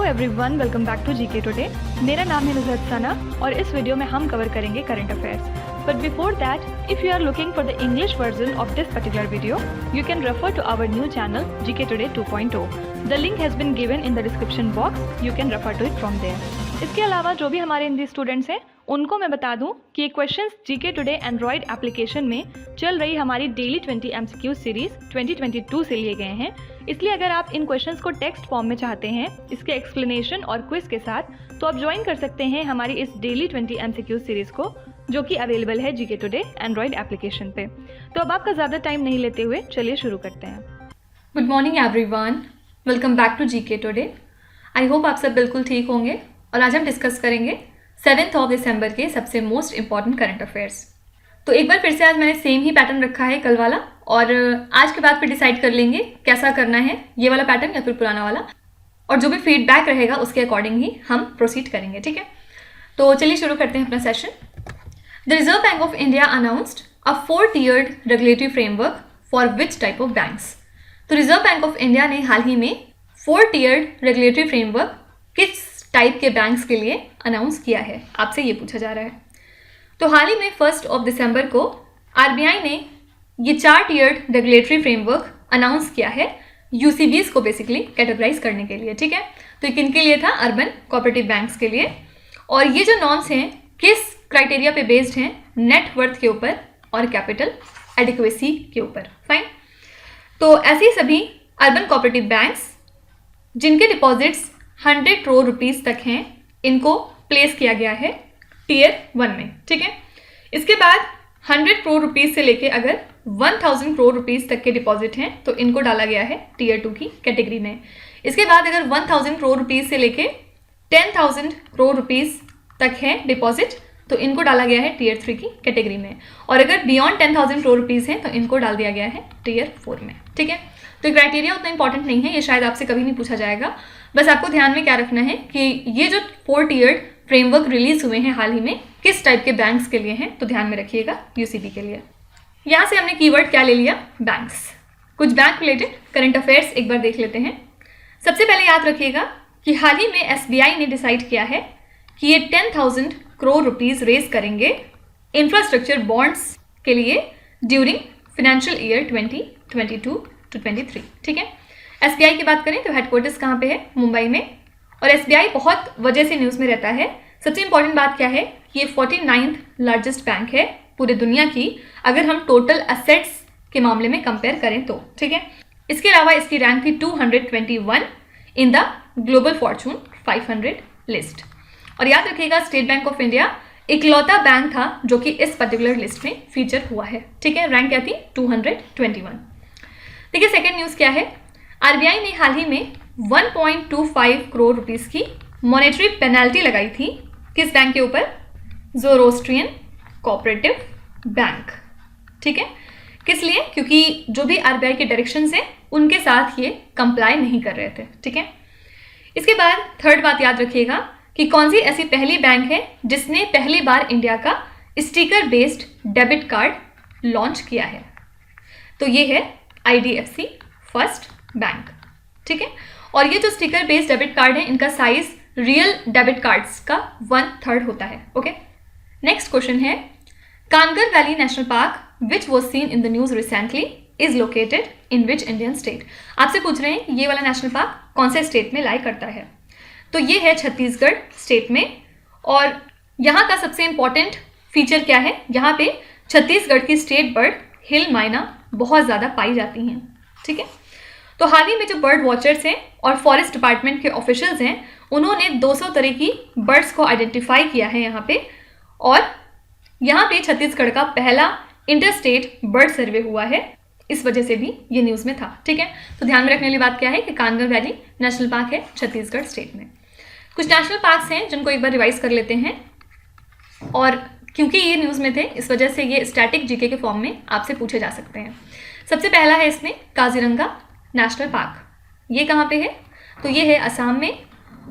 Everyone, welcome back to GK today. मेरा नाम है नुज़हत सना और इस वीडियो में हम कवर करेंगे current affairs. But before that, if you are looking for the English version of this particular video, you can refer to our new channel GK today 2.0। The link has been given in the description box, you can refer to it from there. इसके अलावा जो भी हमारे Hindi students हैं उनको मैं बता दूं कि ये questions GK today Android application में चल रही हमारी डेली 20 MCQ सीरीज 2022 से लिए गए हैं। इसलिए अगर आप इन क्वेश्चंस को टेक्स्ट फॉर्म में चाहते हैं इसके एक्सप्लेनेशन और क्विज के साथ, तो आप ज्वाइन कर सकते हैं हमारी इस डेली 20 MCQ सीरीज को, जो कि अवेलेबल है जीके टुडे एंड्रॉयड एप्लीकेशन पे। तो अब आपका ज़्यादा टाइम नहीं लेते हुए चलिए शुरू करते हैं। Good morning everyone, welcome back to GK today. I hope आप सब बिल्कुल ठीक होंगे और आज हम डिस्कस करेंगे 7 दिसंबर के सबसे मोस्ट इंपॉर्टेंट करंट अफेयर्स। तो एक बार फिर से आज मैंने सेम ही पैटर्न रखा है कल वाला, और आज के बाद फिर डिसाइड कर लेंगे कैसा करना है, ये वाला पैटर्न या फिर पुराना वाला, और जो भी फीडबैक रहेगा उसके अकॉर्डिंग ही हम प्रोसीड करेंगे। ठीक है, तो चलिए शुरू करते हैं अपना session. The reserve bank of India announced a 4-tiered regulatory framework for which type of banks. तो रिजर्व बैंक ऑफ इंडिया ने हाल ही में 4-tiered रेगुलेटरी फ्रेमवर्क किस टाइप के बैंक्स के लिए अनाउंस किया है, आपसे ये पूछा जा रहा है। तो हाल ही में 1 दिसंबर को आरबीआई ने ये 4-tiered रेगुलेटरी फ्रेमवर्क अनाउंस किया है यूसीबीज को बेसिकली कैटेगराइज करने के लिए। ठीक है, तो ये किनके लिए था? अर्बन कोऑपरेटिव बैंक्स के लिए। और ये जो नॉर्म्स हैं किस क्राइटेरिया पे बेस्ड हैं? नेट वर्थ के ऊपर और कैपिटल एडिक्वेसी के ऊपर। फाइन, तो ऐसे सभी अर्बन कोऑपरेटिव बैंक्स जिनके डिपॉजिट्स 100 करोड़ रुपीस तक हैं, इनको प्लेस किया गया है टियर 1 में। ठीक है, इसके बाद 100 करोड़ रुपीस से लेके अगर 1000 करोड़ रुपीस तक के डिपॉजिट हैं तो इनको डाला गया है टियर 2 की कैटेगरी में। इसके बाद अगर 1000 करोड़ रुपीस से लेके 10,000 करोड़ रुपीस तक है डिपॉजिट तो इनको डाला गया है टियर 3 की कैटेगरी में। और अगर बियॉन्ड 10,000 करोड़ रुपीस हैं तो इनको डाल दिया गया है टियर 4 में। ठीक है, तो क्राइटेरिया उतना इंपॉर्टेंट नहीं है, ये शायद आपसे कभी नहीं पूछा जाएगा। बस आपको ध्यान में क्या रखना है कि ये जो 4-tiered फ्रेमवर्क रिलीज हुए हैं हाल ही में किस टाइप के बैंक्स के लिए हैं, तो ध्यान में रखिएगा यूसीबी के लिए। यहाँ से हमने कीवर्ड क्या ले लिया? बैंक्स। कुछ बैंक रिलेटेड करंट अफेयर्स एक बार देख लेते हैं। सबसे पहले याद रखिएगा कि हाल ही में एसबीआई ने डिसाइड किया है कि ये 10,000 करोड़ रुपीस रेज करेंगे इंफ्रास्ट्रक्चर बॉन्ड्स के लिए ड्यूरिंग फाइनेंशियल ईयर 2022-23। ठीक है, एसबीआई की बात करें तो हेडक्वार्टर्स कहाँ पे है? मुंबई में। और एसबीआई बहुत वजह से न्यूज़ में रहता है। सबसे इंपॉर्टेंट बात क्या है? ये 49th लार्जेस्ट बैंक है पूरे दुनिया की, अगर हम टोटल असेट्स के मामले में कंपेयर करें तो। ठीक है, इसके अलावा इसकी रैंक थी 221 in the global Fortune 500 list. और याद रखिएगा स्टेट बैंक ऑफ इंडिया इकलौता बैंक था जो कि इस पर्टिकुलर लिस्ट में फीचर हुआ है। ठीक है, रैंक क्या थी? 221। देखिए सेकेंड न्यूज़ क्या है? आरबीआई ने हाल ही में 1.25 करोड़ रुपीस की मॉनेटरी पेनल्टी लगाई थी किस बैंक के ऊपर? ज़ोरोस्ट्रियन कोऑपरेटिव बैंक। ठीक है, किस लिए? क्योंकि जो भी आरबीआई के डायरेक्शंस हैं उनके साथ ये कंप्लाई नहीं कर रहे थे। ठीक है, इसके बाद थर्ड बात याद रखिएगा कि कौन सी ऐसी पहली बैंक है जिसने पहली बार इंडिया का sticker based debit card launch किया है? तो ये है IDFC फर्स्ट बैंक। ठीक है, और ये जो स्टिकर बेस्ड डेबिट कार्ड है इनका साइज रियल डेबिट कार्ड्स का 1/3 होता है। ओके, नेक्स्ट क्वेश्चन है Kanger valley national park which was seen in the news recently is located in which Indian state. आपसे पूछ रहे हैं ये वाला नेशनल पार्क कौन से स्टेट में लाई करता है? तो ये है छत्तीसगढ़ स्टेट में। और यहाँ का सबसे इंपॉर्टेंट फीचर क्या है? यहाँ पे छत्तीसगढ़ की स्टेट बर्ड हिल माइना बहुत ज़्यादा पाई जाती हैं। ठीक है, तो हाल ही में जो बर्ड वॉचर्स हैं और फॉरेस्ट डिपार्टमेंट के ऑफिशियल्स हैं उन्होंने 200 तरह की बर्ड्स को आइडेंटिफाई किया है यहाँ पे। और यहाँ पे छत्तीसगढ़ का पहला इंटरस्टेट बर्ड सर्वे हुआ है, इस वजह से भी ये न्यूज़ में था। ठीक है, तो ध्यान में रखने वाली बात क्या है कि कांगर वैली नेशनल पार्क है छत्तीसगढ़ स्टेट में। कुछ नेशनल पार्क्स हैं जिनको एक बार रिवाइज कर लेते हैं, और क्योंकि ये न्यूज़ में थे इस वजह से ये स्टैटिक जीके के फॉर्म में आपसे पूछे जा सकते हैं। सबसे पहला है इसमें काजीरंगा नेशनल पार्क। ये कहाँ पे है? तो ये है असम में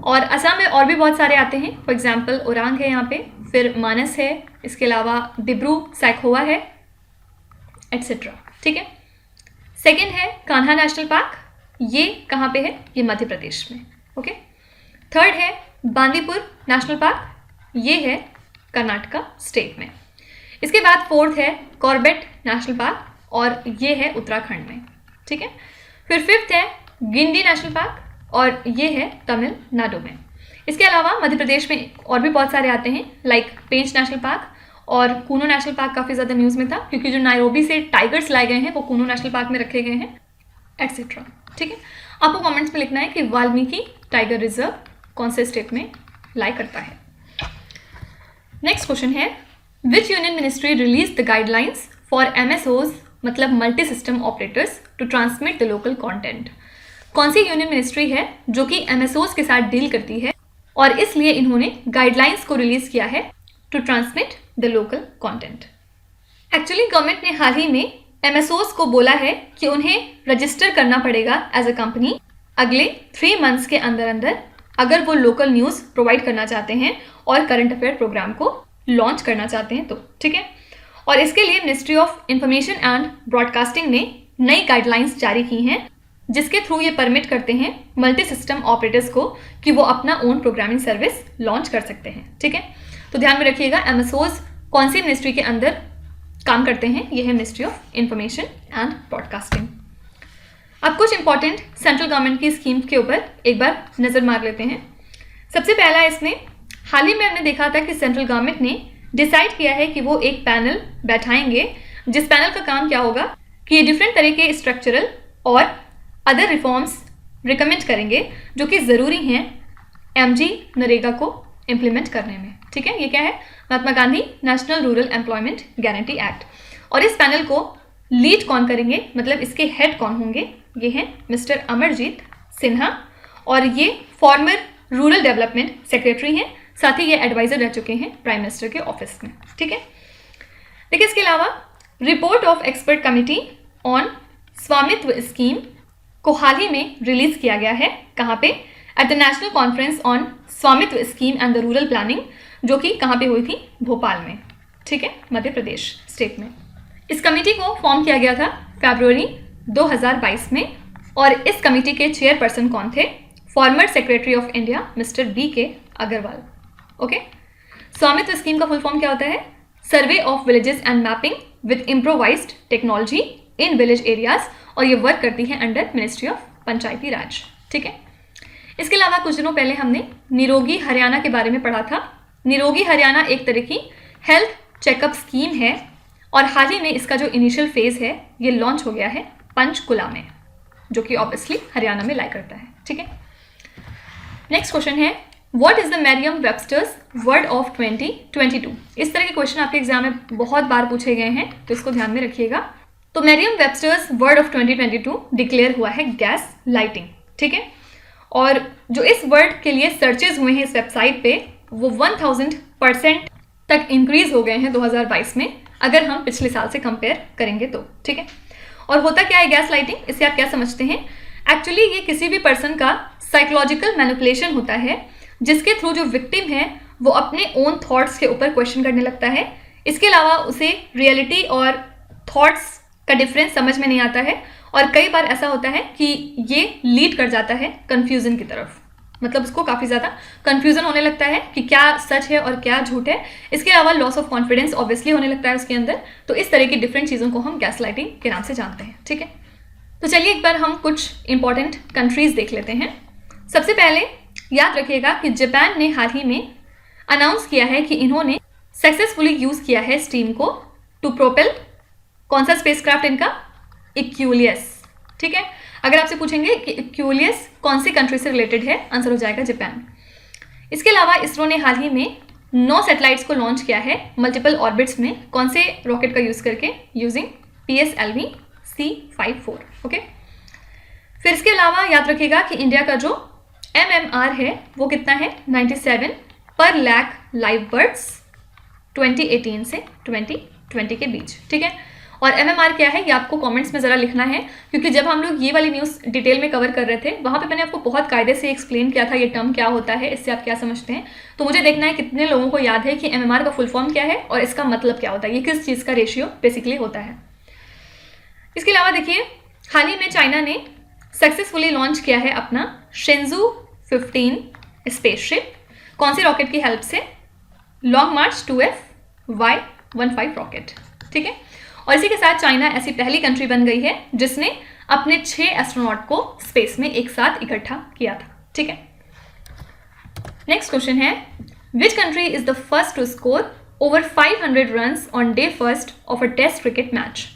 और असम में और भी बहुत सारे आते हैं, फॉर एग्जाम्पल ओरांग है यहाँ पे, फिर मानस है, इसके अलावा डिब्रू सैखोवा है, एट्सेट्रा। ठीक है। सेकेंड है कान्हा नेशनल पार्क, ये कहाँ पे है? ये मध्य प्रदेश में। ओके। थर्ड है बांदीपुर नेशनल पार्क, ये है कर्नाटका स्टेट में। इसके बाद फोर्थ है कॉर्बेट नेशनल पार्क, और ये है उत्तराखंड में। ठीक है। फिर फिफ्थ है गिंडी नेशनल पार्क, और ये है तमिलनाडु में। इसके अलावा मध्य प्रदेश में और भी बहुत सारे आते हैं, लाइक पेंच नेशनल पार्क, और कूनो नेशनल पार्क काफ़ी ज़्यादा न्यूज़ में था क्योंकि जो नायरोबी से टाइगर्स लाए गए हैं वो कूनो नेशनल पार्क में रखे गए हैं, एट्सेट्रा। ठीक है। आपको कमेंट्स में लिखना है कि वाल्मीकि टाइगर रिजर्व कौन से स्टेट में लाई करता है। नेक्स्ट क्वेश्चन है which union ministry release the guidelines for MSOs, मतलब multi system operators, to transmit the local content. कौन सी यूनियन मिनिस्ट्री है जो कि MSOs के साथ डील करती है और इसलिए इन्होंने गाइडलाइंस को रिलीज किया है to transmit the local content. Actually government ने हाल ही में MSOs को बोला है कि उन्हें रजिस्टर करना पड़ेगा एज अ कंपनी अगले 3 मंथ्स के अंदर अंदर, अगर वो लोकल न्यूज़ प्रोवाइड करना चाहते हैं और करंट अफेयर प्रोग्राम को लॉन्च करना चाहते हैं तो। ठीक है। और इसके लिए ministry of information and broadcasting ने नई गाइडलाइंस जारी की हैं जिसके थ्रू ये परमिट करते हैं मल्टी सिस्टम ऑपरेटर्स को कि वो अपना ओन प्रोग्रामिंग सर्विस लॉन्च कर सकते हैं। ठीक है। तो ध्यान में रखिएगा MSOs कौन सी मिनिस्ट्री के अंदर काम करते हैं, ये है ministry of information and broadcasting. अब कुछ इंपॉर्टेंट सेंट्रल गवर्नमेंट की स्कीम के ऊपर एक बार नज़र मार लेते हैं। सबसे पहला इसमें हाल ही में हमने देखा था कि सेंट्रल गवर्नमेंट ने डिसाइड किया है कि वो एक पैनल बैठाएंगे, जिस पैनल का काम क्या होगा कि डिफरेंट तरह के स्ट्रक्चरल और अदर रिफॉर्म्स रिकमेंड करेंगे जो कि ज़रूरी हैं MG नरेगा को इम्प्लीमेंट करने में। ठीक है। ये क्या है? Mahatma Gandhi national rural employment guarantee act. और इस पैनल को लीड कौन करेंगे, मतलब इसके हेड कौन होंगे? ये हैं मिस्टर अमरजीत सिन्हा, और ये फॉर्मर रूरल डेवलपमेंट सेक्रेटरी हैं, साथ ही ये एडवाइजर रह चुके हैं प्राइम मिनिस्टर के ऑफिस में। ठीक है। देखिए इसके अलावा report of expert committee on Svamitva scheme को हाल ही में रिलीज किया गया है। कहाँ पे? At the national conference on Svamitva scheme and the rural planning, जो कि कहाँ पे हुई थी? भोपाल में। ठीक है, मध्य प्रदेश स्टेट में। इस कमेटी को फॉर्म किया गया था फरवरी 2022 में, और इस कमेटी के चेयरपर्सन कौन थे? Former secretary of India mister BK Agarwal. Okay. Svamitva scheme का फुल फॉर्म क्या होता है? Survey of villages and mapping with improvised technology in village areas, और ये वर्क करती है under ministry of panchayati raj. ठीक है। इसके अलावा कुछ दिनों पहले हमने निरोगी हरियाणा के बारे में पढ़ा था। निरोगी हरियाणा एक तरह की हेल्थ चेकअप स्कीम है, और हाल ही में इसका जो इनिशियल फेज है ये लॉन्च हो गया है पंचकुला में, जो कि ऑब्वियसली हरियाणा में लाई करता है। ठीक है। नेक्स्ट क्वेश्चन है what is the Mariam Webster's word of 2022। इस तरह के क्वेश्चन आपके एग्जाम में बहुत बार पूछे गए हैं, तो इसको ध्यान में रखिएगा। तो Mariam Webster's word of 2022 declare हुआ है गैस लाइटिंग। ठीक है। और जो इस वर्ड के लिए सर्चेज हुए हैं इस वेबसाइट पे, वो 1000% तक इंक्रीज हो गए हैं 2022 में, अगर हम पिछले साल से कंपेयर करेंगे तो। ठीक है। और होता क्या है गैस लाइटिंग, इससे आप क्या समझते हैं? एक्चुअली ये किसी भी पर्सन का साइकोलॉजिकल मैनिपुलेशन होता है, जिसके थ्रू जो विक्टिम है वो अपने ओन थॉट्स के ऊपर क्वेश्चन करने लगता है। इसके अलावा उसे रियलिटी और थॉट्स का डिफरेंस समझ में नहीं आता है, और कई बार ऐसा होता है कि ये लीड कर जाता है कन्फ्यूजन की तरफ, मतलब उसको काफ़ी ज़्यादा कन्फ्यूजन होने लगता है कि क्या सच है और क्या झूठ है। इसके अलावा लॉस ऑफ कॉन्फिडेंस ऑब्वियसली होने लगता है उसके अंदर। तो इस तरह की डिफरेंट चीज़ों को हम गैस लाइटिंग के नाम से जानते हैं। ठीक है। तो चलिए एक बार हम कुछ इंपॉर्टेंट कंट्रीज देख लेते हैं। सबसे पहले याद रखिएगा कि जापान ने हाल ही में अनाउंस किया है कि इन्होंने सक्सेसफुली यूज़ किया है स्टीम को टू प्रोपेल कौन सा स्पेसक्राफ्ट इनका? इक्यूलियस। ठीक है। अगर आपसे पूछेंगे कि इक्यूलियस कौन सी कंट्री से रिलेटेड है, आंसर हो जाएगा जापान। इसके अलावा इसरो ने हाल ही में 9 सैटेलाइट्स को लॉन्च किया है मल्टीपल ऑर्बिट्स में। कौन से रॉकेट का यूज़ करके? Using PSLV C54। ओके। फिर इसके अलावा याद रखिएगा कि इंडिया का जो MMR है वो कितना है? 97 पर लाख लाइव बर्ड्स 2018 से 2020 के बीच। ठीक है। और MMR क्या है ये आपको कमेंट्स में ज़रा लिखना है, क्योंकि जब हम लोग ये वाली न्यूज़ डिटेल में कवर कर रहे थे वहाँ पे मैंने आपको बहुत कायदे से एक्सप्लेन किया था ये टर्म क्या होता है, इससे आप क्या समझते हैं। तो मुझे देखना है कितने लोगों को याद है कि MMR का फुल फॉर्म क्या है और इसका मतलब क्या होता है, ये किस चीज़ का रेशियो बेसिकली होता है। इसके अलावा देखिए, हाल ही में चाइना ने सक्सेसफुली लॉन्च किया है अपना शिंजू 15 स्पेसशिप। कौन सी रॉकेट की हेल्प से? लॉन्ग मार्च 2FY15 रॉकेट, ठीक है। और इसी के साथ चाइना ऐसी पहली कंट्री बन गई है जिसने अपने 6 एस्ट्रोनॉट को स्पेस में एक साथ इकट्ठा किया था, ठीक है। नेक्स्ट क्वेश्चन है, which country is the first to score over 500 runs on day first of a test cricket match?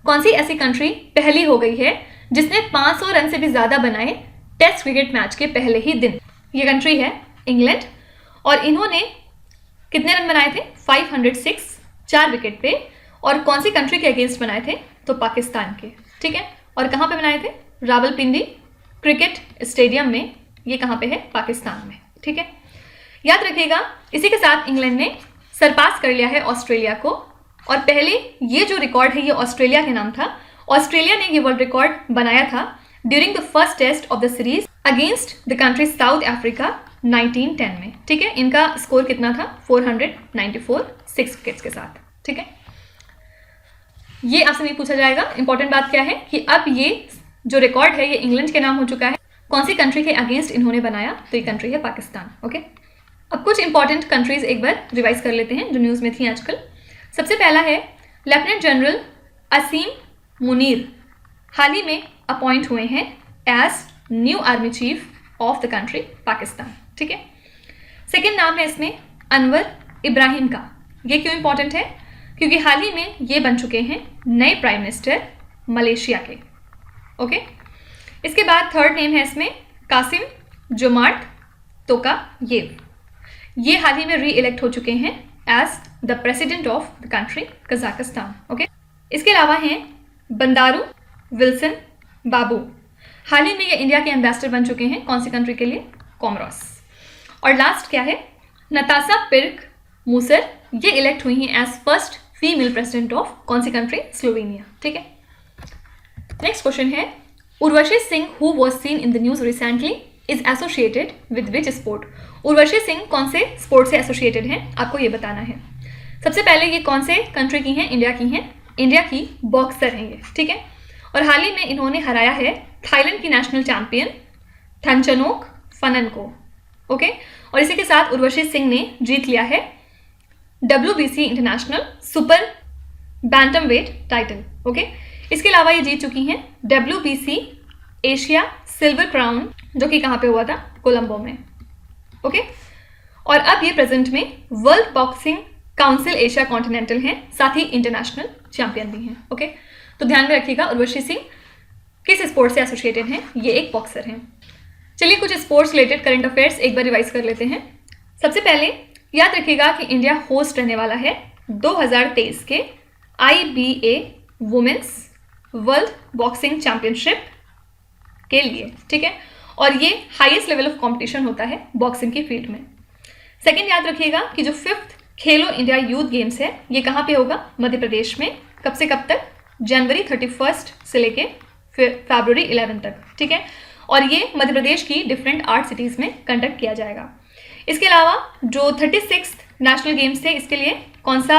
कौन सी ऐसी कंट्री पहली हो गई है जिसने 500 रन से भी ज़्यादा बनाए टेस्ट क्रिकेट मैच के पहले ही दिन? ये कंट्री है इंग्लैंड, और इन्होंने कितने रन बनाए थे? 506, 4 विकेट पे। और कौन सी कंट्री के अगेंस्ट बनाए थे? तो पाकिस्तान के, ठीक है। और कहाँ पे बनाए थे? रावलपिंडी क्रिकेट स्टेडियम में। ये कहाँ पे है? पाकिस्तान में, ठीक है। याद रखिएगा, इसी के साथ इंग्लैंड ने सरपास कर लिया है ऑस्ट्रेलिया को, और पहले ये जो रिकॉर्ड है ये ऑस्ट्रेलिया के नाम था। ऑस्ट्रेलिया ने ये वर्ल्ड रिकॉर्ड बनाया था during the first test of the series against the country South Africa 1910 में, ठीक है। इनका स्कोर कितना था? 494, 6 विकेट्स के साथ, ठीक है। ये आपसे नहीं पूछा जाएगा। इंपॉर्टेंट बात क्या है कि अब ये जो रिकॉर्ड है ये इंग्लैंड के नाम हो चुका है। कौन सी कंट्री के अगेंस्ट इन्होंने बनाया? तो ये कंट्री है पाकिस्तान, ओके। अब कुछ इंपॉर्टेंट कंट्रीज एक बार रिवाइज कर लेते हैं जो न्यूज़ में थी आजकल। सबसे पहला है लेफ्टिनेंट जनरल असीम मुनीर, हाल ही में अपॉइंट हुए हैं as new army chief of the country Pakistan, ठीक है। सेकेंड नाम है इसमें अनवर इब्राहिम का। ये क्यों इंपॉर्टेंट है? क्योंकि हाल ही में ये बन चुके हैं नए प्राइम मिनिस्टर मलेशिया के, ओके। इसके बाद थर्ड नेम है इसमें कासिम जोमार्ट तोकायेव। ये हाल ही में री इलेक्ट हो चुके हैं as the president of the country Kazakhstan, okay. इसके अलावा हैं बंदारू विल्सन बाबू, हाल ही में ये इंडिया के एम्बेसडर बन चुके हैं। कौन सी कंट्री के लिए? कोमोरोस। और लास्ट क्या है? नताशा पिर्क मूसर, ये इलेक्ट हुई हैं as first female president of कौन सी कंट्री? स्लोवेनिया, ठीक है। नेक्स्ट क्वेश्चन है, Urvashi Singh who was seen in the news recently is associated with which sport? Urvashi Singh कौन से स्पोर्ट से एसोसिएटेड हैं, आपको ये बताना है। सबसे पहले ये कौन से कंट्री की हैं? इंडिया की हैं। इंडिया की बॉक्सर हैं ये, ठीक है। और हाल ही में इन्होंने हराया है थाईलैंड की नेशनल चैंपियन थंचनोक फनन को, ओके। और इसी के साथ उर्वशी सिंह ने जीत लिया है WBC international super bantamweight title, okay. इसके अलावा ये जीत चुकी हैं WBC एशिया सिल्वर क्राउन, जो कि कहाँ पे हुआ था? कोलंबो में, ओके। और अब ये प्रेजेंट में world boxing council Asia continental हैं, साथ ही इंटरनेशनल चैंपियन भी हैं, ओके। तो ध्यान में रखिएगा उर्वशी सिंह किस स्पोर्ट से एसोसिएटेड हैं? ये एक बॉक्सर हैं। चलिए कुछ स्पोर्ट्स रिलेटेड करंट अफेयर्स एक बार रिवाइज कर लेते हैं। सबसे पहले याद रखिएगा कि इंडिया होस्ट रहने वाला है 2023 के IBA women's world boxing championship के लिए, ठीक है। और ये हाईएस्ट लेवल ऑफ कंपटीशन होता है बॉक्सिंग की फील्ड में। सेकंड याद रखिएगा कि जो 5th खेलो इंडिया यूथ गेम्स है ये कहाँ पे होगा? मध्य प्रदेश में। कब से कब तक? जनवरी 31 से लेके फरवरी 11 तक, ठीक है। और ये मध्य प्रदेश की डिफरेंट 8 सिटीज़ में कंडक्ट किया जाएगा। इसके अलावा जो 36th नेशनल गेम्स थे इसके लिए कौन सा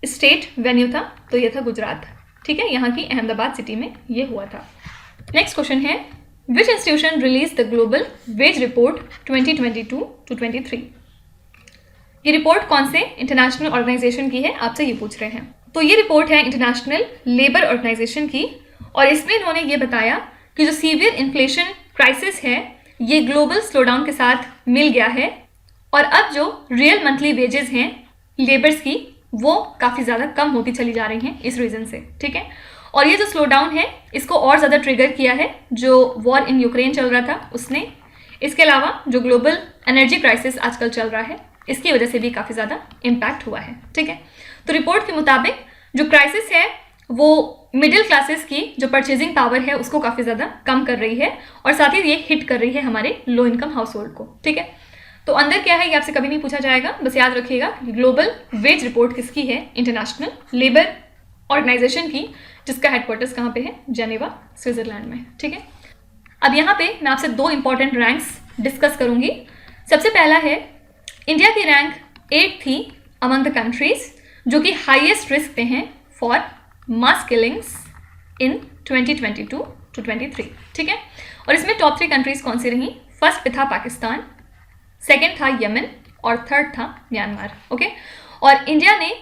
स्टेट वेन्यू था? तो ये था गुजरात, ठीक है। यहाँ की अहमदाबाद सिटी में ये हुआ था। नेक्स्ट क्वेश्चन है, which institution release the global wage report 2022-23? ये रिपोर्ट कौन से इंटरनेशनल ऑर्गेनाइजेशन की है? आपसे ये पूछ रहे हैं। तो ये रिपोर्ट है इंटरनेशनल लेबर ऑर्गेनाइजेशन की, और इसमें इन्होंने ये बताया कि जो सीवियर इन्फ्लेशन क्राइसिस है ये ग्लोबल स्लोडाउन के साथ मिल गया है, और अब जो रियल मंथली वेजेस हैं लेबर्स की वो काफ़ी ज़्यादा कम होती चली जा रही हैं इस रीज़न से, ठीक है। और ये जो स्लोडाउन है इसको और ज़्यादा ट्रिगर किया है जो वॉर इन यूक्रेन चल रहा था उसने। इसके अलावा जो ग्लोबल एनर्जी क्राइसिस आजकल चल रहा है इसकी वजह से भी काफ़ी ज़्यादा इम्पैक्ट हुआ है, ठीक है। तो रिपोर्ट के मुताबिक जो क्राइसिस है वो मिडिल क्लासेस की जो परचेजिंग पावर है उसको काफ़ी ज़्यादा कम कर रही है, और साथ ही ये हिट कर रही है हमारे लो इनकम हाउस होल्ड को, ठीक है। तो अंदर क्या है ये आपसे कभी नहीं पूछा जाएगा, बस याद रखिएगा ग्लोबल वेज रिपोर्ट किसकी है? इंटरनेशनल लेबर ऑर्गेनाइजेशन की, जिसका हेडक्वार्टर्स कहाँ पे है, जेनेवा, स्विट्जरलैंड में। ठीक है, अब यहाँ पे मैं आपसे 2 इंपॉर्टेंट रैंक्स डिस्कस करूंगी। सबसे पहला है, इंडिया की रैंक 8 थी अमंग द कंट्रीज जो कि हाईएस्ट रिस्क पे हैं for mass killings in 2022 to 23। ठीक है, और इसमें टॉप 3 कंट्रीज कौन सी रही? फर्स्ट पे था पाकिस्तान, सेकेंड था यमन और थर्ड था म्यांमार। ओके, और इंडिया ने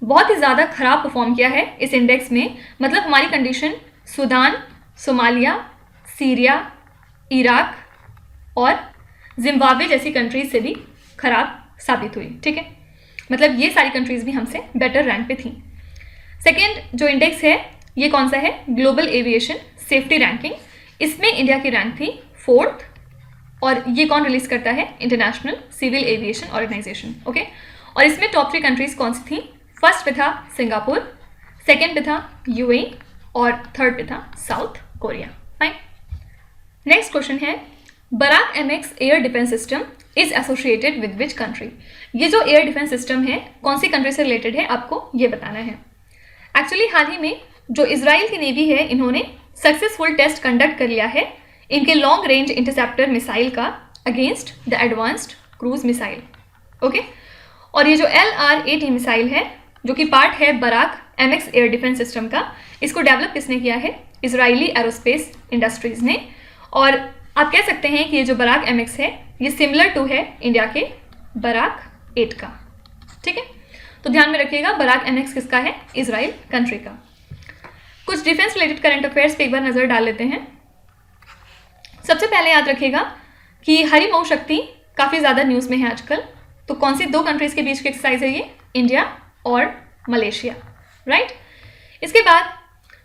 बहुत ही ज़्यादा खराब परफॉर्म किया है इस इंडेक्स में। मतलब हमारी condition Sudan, Somalia, Syria, Iraq और जिम्बाब्वे जैसी कंट्रीज से भी खराब साबित हुई। ठीक है, मतलब ये सारी कंट्रीज भी हमसे बेटर रैंक पे थी। सेकेंड जो इंडेक्स है ये कौन सा है? Global aviation safety ranking. इसमें इंडिया की रैंक थी 4th, और ये कौन रिलीज करता है? International civil aviation organisation. Okay, और इसमें टॉप 3 कंट्रीज कौन सी थी? फर्स्ट पे था सिंगापुर, सेकेंड पे था यूएई और थर्ड पे था South Korea. Fine, next question है, Barak MX air defence system is associated with which country? ये जो एयर डिफेंस सिस्टम है कौन सी कंट्री से रिलेटेड है, आपको ये बताना है। एक्चुअली हाल ही में जो इजराइल की नेवी है इन्होंने सक्सेसफुल टेस्ट कंडक्ट कर लिया है इनके लॉन्ग रेंज इंटरसेप्टर मिसाइल का against the advanced cruise missile. Okay, और ये जो LRAT मिसाइल है जो कि पार्ट है Barak MX air defence system का, इसको डेवलप किसने किया है? इजरायली एरोस्पेस इंडस्ट्रीज ने। और आप कह सकते हैं कि ये जो बराक MX है ये सिमिलर टू है इंडिया के बराक 8 का। ठीक है, तो ध्यान में रखिएगा बराक MX किसका है? इजराइल कंट्री का। कुछ डिफेंस रिलेटेड करंट अफेयर्स पे एक बार नजर डाल लेते हैं। सबसे पहले याद रखिएगा कि हरी मऊ शक्ति काफ़ी ज़्यादा न्यूज़ में है आजकल। तो कौन सी 2 कंट्रीज़ के बीच की एक्सरसाइज है ये? इंडिया और मलेशिया, राइट। इसके बाद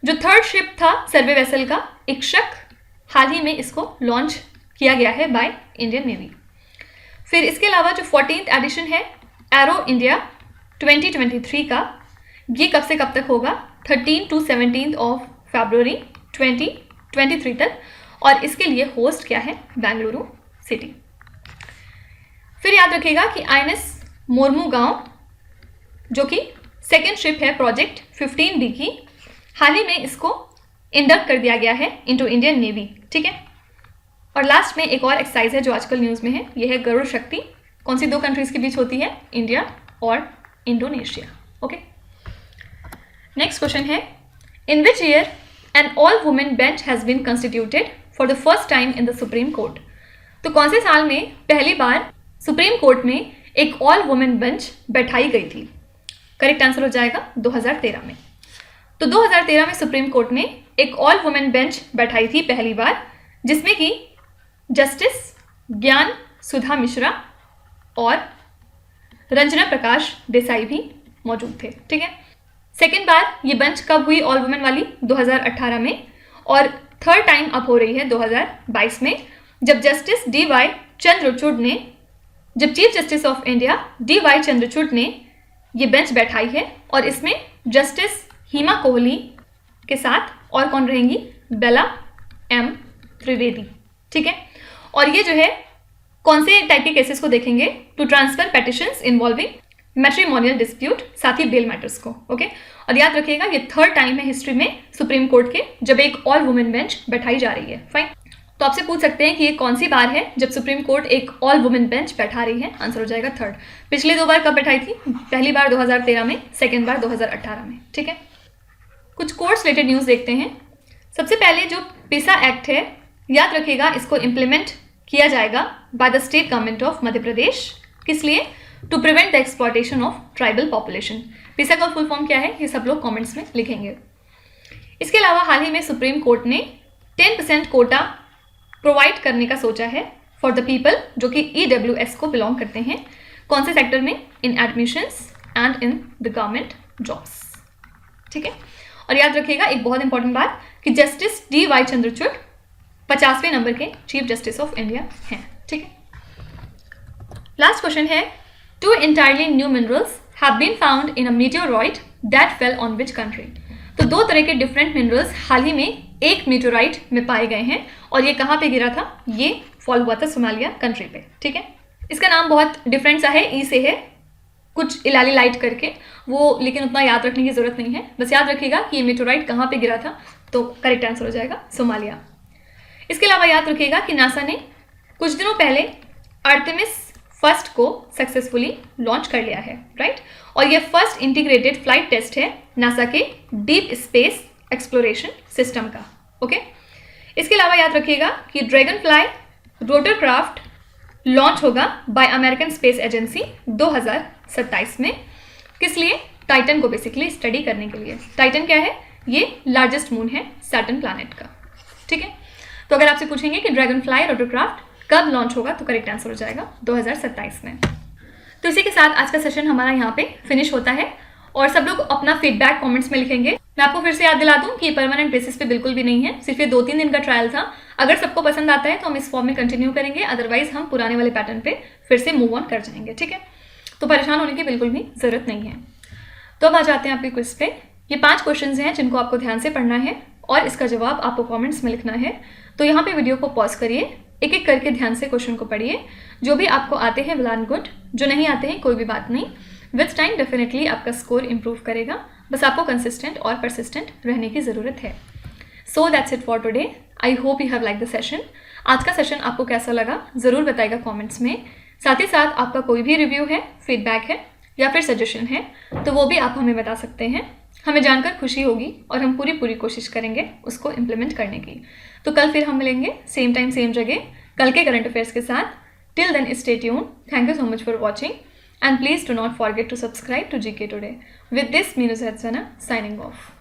जो थर्ड शिप था सर्वे वेसल का इक्शक, हाल ही में इसको लॉन्च किया गया है बाय इंडियन नेवी। फिर इसके अलावा जो 14th एडिशन है एरो इंडिया 2023 का, ये कब से कब तक होगा? 13 to 17 ऑफ फरवरी 2023 तक, और इसके लिए होस्ट क्या है? बेंगलुरु सिटी। फिर याद रखिएगा कि INS मोरमुगांव जो कि सेकेंड शिप है प्रोजेक्ट 15B की, हाल ही में इसको इंडक्ट कर दिया गया है इनटू इंडियन नेवी। ठीक है, और लास्ट में एक और एक्सरसाइज है जो आजकल न्यूज़ में है, ये है गरुड़ शक्ति। कौन सी 2 कंट्रीज़ के बीच होती है? इंडिया और इंडोनेशिया। ओके, नेक्स्ट क्वेश्चन है, in which year an all women bench has been constituted for the first time in the Supreme Court? तो कौन से साल में पहली बार सुप्रीम कोर्ट में एक ऑल वुमेन बेंच बैठाई गई थी? करेक्ट आंसर हो जाएगा 2013 में। तो 2013 में सुप्रीम कोर्ट ने एक ऑल वुमेन बेंच बैठाई थी पहली बार, जिसमें कि जस्टिस ज्ञान सुधा मिश्रा और रंजना प्रकाश देसाई भी मौजूद थे। ठीक है, सेकेंड बार ये बेंच कब हुई ऑल वुमेन वाली? 2018 में, और थर्ड टाइम अब हो रही है 2022 में, जब जस्टिस DY चंद्रचूड़ ने, जब chief justice of India DY Chandrachud ने ये बेंच बैठाई है, और इसमें जस्टिस हिमा कोहली के साथ और कौन रहेंगी? बेला M त्रिवेदी। ठीक है, और ये जो है कौन से टाइप के केसेस को देखेंगे? Two transfer petitions involving matrimonial dispute, साथ ही बेल मैटर्स को। ओके, और याद रखिएगा ये थर्ड टाइम है हिस्ट्री में सुप्रीम कोर्ट के जब एक ऑल वुमेन बेंच बैठाई जा रही है। फाइन, तो आपसे पूछ सकते हैं कि ये कौन सी बार है जब सुप्रीम कोर्ट एक ऑल वुमेन बेंच बैठा रही है? आंसर हो जाएगा थर्ड। पिछली 2 बार कब बैठाई थी? पहली बार 2013 में, सेकेंड बार 2018 में। ठीक है, कुछ कोर्ट्स रिलेटेड न्यूज़ देखते हैं। सबसे पहले जो पिसा एक्ट है, याद रखिएगा इसको इम्प्लीमेंट किया जाएगा by the state government of Madhya Pradesh. किस लिए? To prevent the exploitation of tribal population. PISA का फुल फॉर्म क्या है ये सब लोग कमेंट्स में लिखेंगे। इसके अलावा हाल ही में सुप्रीम कोर्ट ने 10% कोटा प्रोवाइड करने का सोचा है फॉर द पीपल जो कि EWS को बिलोंग करते हैं। कौन से सेक्टर में? In admissions and in the government jobs. ठीक है, और याद रखिएगा एक बहुत इंपॉर्टेंट बात कि जस्टिस DY चंद्रचूड़ 50वें नंबर के चीफ जस्टिस ऑफ इंडिया हैं। ठीक है, लास्ट क्वेश्चन है, 2 entirely new minerals have been found in a meteorite that fell on which country? तो 2 तरह के डिफरेंट मिनरल्स हाल ही में एक मीटेओराइट में पाए गए हैं, और ये कहाँ पे गिरा था? ये फॉल हुआ था सोमालिया कंट्री पे। ठीक है, इसका नाम बहुत डिफरेंट सा है, ई से है, कुछ इलाली लाइट करके वो, लेकिन उतना याद रखने की ज़रूरत नहीं है। बस याद रखिएगा कि ये मेटोराइट कहाँ पे गिरा था, तो करेक्ट आंसर हो जाएगा सोमालिया। इसके अलावा याद रखिएगा कि नासा ने कुछ दिनों पहले आर्टेमिस फर्स्ट को सक्सेसफुली लॉन्च कर लिया है, राइट। और ये फर्स्ट इंटीग्रेटेड फ्लाइट टेस्ट है नासा के डीप स्पेस एक्सप्लोरेशन सिस्टम का, ओके। इसके अलावा याद रखिएगा कि ड्रैगन फ्लाई रोटरक्राफ्ट लॉन्च होगा बाय अमेरिकन स्पेस एजेंसी 2027 में। किस लिए? टाइटन को बेसिकली स्टडी करने के लिए। टाइटन क्या है? ये लार्जेस्ट मून है सैटर्न प्लैनेट का, ठीक है। तो अगर आपसे पूछेंगे कि ड्रैगन फ्लाई रोटरक्राफ्ट कब लॉन्च होगा, तो करेक्ट आंसर हो जाएगा 2027 में। तो इसी के साथ आज का सेशन हमारा यहाँ पे फिनिश होता है और सब लोग अपना फीडबैक कमेंट्स में लिखेंगे। मैं आपको फिर से याद दिला दूं कि ये परमानेंट बेसिस पे बिल्कुल भी नहीं है, सिर्फ ये 2-3 दिन का ट्रायल था। अगर सबको पसंद आता है तो हम इस फॉर्म में कंटिन्यू करेंगे, अदरवाइज हम पुराने वाले पैटर्न पे फिर से मूव ऑन कर जाएंगे, ठीक है। तो परेशान होने की बिल्कुल भी ज़रूरत नहीं है। तो अब आ जाते हैं आपके क्विज पे। ये 5 क्वेश्चन हैं जिनको आपको ध्यान से पढ़ना है और इसका जवाब आपको कॉमेंट्स में लिखना है। तो यहाँ पे वीडियो को पॉज करिए, एक एक करके ध्यान से क्वेश्चन को पढ़िए। जो भी आपको आते हैं वेल एंड गुड, जो नहीं आते हैं कोई भी बात नहीं। विथ टाइम डेफिनेटली आपका स्कोर इंप्रूव करेगा, बस आपको कंसिस्टेंट और परसिस्टेंट रहने की ज़रूरत है। So that's it for today. I hope you have like the session. आज का सेशन आपको कैसा लगा ज़रूर बताइएगा कमेंट्स में। साथ ही साथ आपका कोई भी रिव्यू है, फीडबैक है या फिर सजेशन है तो वो भी आप हमें बता सकते हैं। हमें जानकर खुशी होगी और हम पूरी कोशिश करेंगे उसको इम्प्लीमेंट करने की। तो कल फिर हम मिलेंगे सेम टाइम सेम जगह कल के करंट अफेयर्स के साथ। Till then stay tuned. Thank you so much for watching and please do not forget to subscribe to GK Today. With this, Meenu Zahadsana signing off.